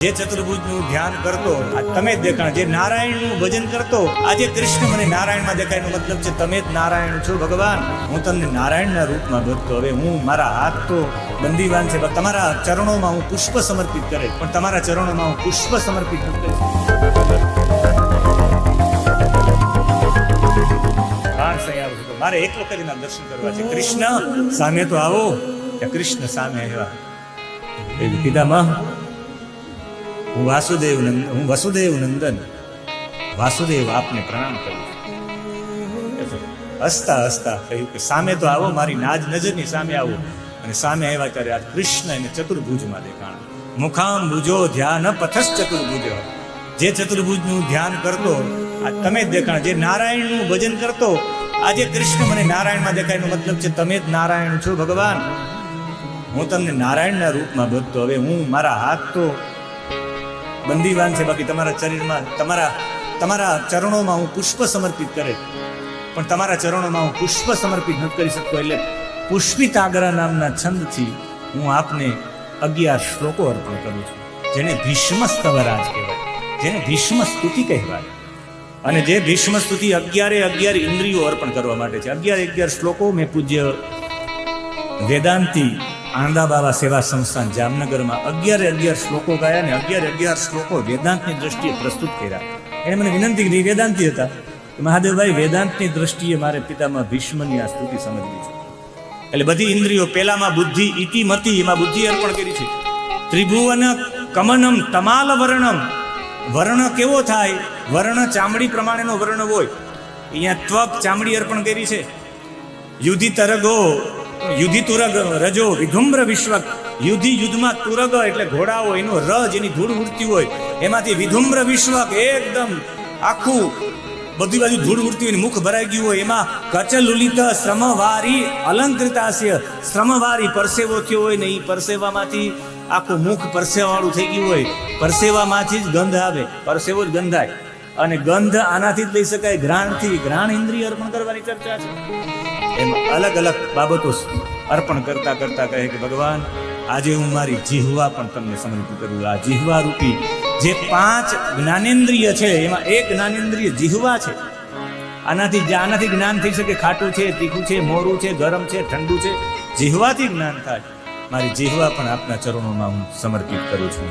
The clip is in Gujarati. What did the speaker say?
જે ચતુર્ભુજનું ધ્યાન કરતો આ તમે જ દેખાણ, જે નારાયણનું ભજન કરતો આજે કૃષ્ણ મને નારાયણમાં દેખાય. એનો મતલબ છે તમે જ નારાયણ છો ભગવાન. હું તમને નારાયણના રૂપમાં ભજતો. હવે હું મારા હાથ તો બંદીવાન છે, તમારા ચરણોમાં હું પુષ્પ સમર્પિત કરે, પણ તમારા ચરણોમાં હું પુષ્પ સમર્પિત ન કરીશ. મારે એક વખત એના દર્શન કરવા છે. કૃષ્ણ સામે તો આવો. કૃષ્ણ સામે આવ્યા. પિતામહ, હું વસુદેવ નંદન વાસુદેવ આપને પ્રણામ કરું. હસતા હસતા કહ્યું કે સામે તો આવો, મારી નાજ નજરની સામે આવો. અને સામે આવ્યા ત્યારે આ કૃષ્ણ એને ચતુર્ભુજમાં દેખાણા. મુખામ ભુજો ધ્યાન પથસ ચતુર્ભુજ. જે ચતુર્ભુજનું ધ્યાન કરતો આ તમે જ દેખાણ, જે નારાયણનું ભજન કરતો આજે કૃષ્ણ મને નારાયણમાં દેખાય. એનો મતલબ છે તમે જ નારાયણ છો ભગવાન. હું તમને નારાયણના રૂપમાં ભજતો. હવે હું મારા હાથ તો બંદીવાન છે, બાકી તમારા શરીરમાં તમારા ચરણોમાં હું પુષ્પ સમર્પિત કરે, પણ તમારા ચરણોમાં હું પુષ્પ સમર્પિત નથી કરી શકતો. એટલે પુષ્પિતાગ્રા નામના છંદથી હું આપને 11 શ્લોકો અર્પણ કરું છું, જેને ભીષ્મ સ્તવરાજ કહેવાય, જેને ભીષ્મ સ્તુતિ કહેવાય. અને જે ભીષ્મ સ્તુતિ 11 ઇન્દ્રિયો અર્પણ કરવા માટે છે. 11 શ્લોકો મેં પૂજ્ય વેદાંતી આણંદા બાબા સેવા સંસ્થાન જામનગરમાં 11 શ્લોકો ગાયા ને 11 શ્લોકો વેદાંતની દ્રષ્ટિએ પ્રસ્તુત કર્યા. એને મને વિનંતી કરી, વેદાંતી હતા, મહાદેવભાઈ વેદાંતની દ્રષ્ટિએ મારે પિતામાં ભીષ્મની આ સ્તુતિ સમજવી છે. એટલે બધી ઇન્દ્રિયો, પેલામાં બુદ્ધિ ઇતિમતી, એમાં બુદ્ધિ અર્પણ કરી છે. ત્રિભુવન કમનમ તમાલ વર્ણમ. વર્ણ કેવો થાય? વર્ણ ચામડી પ્રમાણેનો વર્ણ હોય. અહીંયા ત્વક ચામડી અર્પણ કરી છે. યુધિ તરગો યુધિ તુરગ રજો વિધુમ્ર વિશ્વક. યુદ્ધમાં તુરગ એટલે ઘોડા હોય, એનો ર જેની ધૂળ ઉડતી હોય એમાંથી વિધુમ્ર વિશ્વક, એકદમ આખું બધી બાજુ ધૂળ ઉડતી હોય, મુખ ભરાઈ ગયું હોય. એમાં કચલુલિત શ્રમવારી અલંકૃતાસ્ય. શ્રમવારી પરસેવો થયો હોય ને એ પરસેવામાંથી આખું મુખ પરસેવાવાળું થઈ ગયું હોય. પરસેવામાંથી જ ગંધ આવે, પરસેવો જ ગંધાય. અને ગંધ આનાથી જ લઈ શકાય, ઘ્રાણથી. ઘ્રાણ ઇન્દ્રિય અર્પણ કરવાની ચર્ચા છે. એમાં અલગ અલગ બાબતો અર્પણ કરતા કરતા કહે કે ભગવાન, આજે હું મારી જીહવા પણ તમને સમર્પિત કરું. આ જીહવા રૂપી જે 5 જ્ઞાનેન્દ્રિય છે, એમાં એક જ્ઞાનેન્દ્રિય જીહવા છે. આનાથી જ્ઞાન થઈ શકે. ખાટું છે, તીખું છે, મોરું છે, ગરમ છે, ઠંડુ છે. જીહવાથી જ્ઞાન થાય. મારી જીહવા પણ આપના ચરણોમાં હું સમર્પિત કરું છું.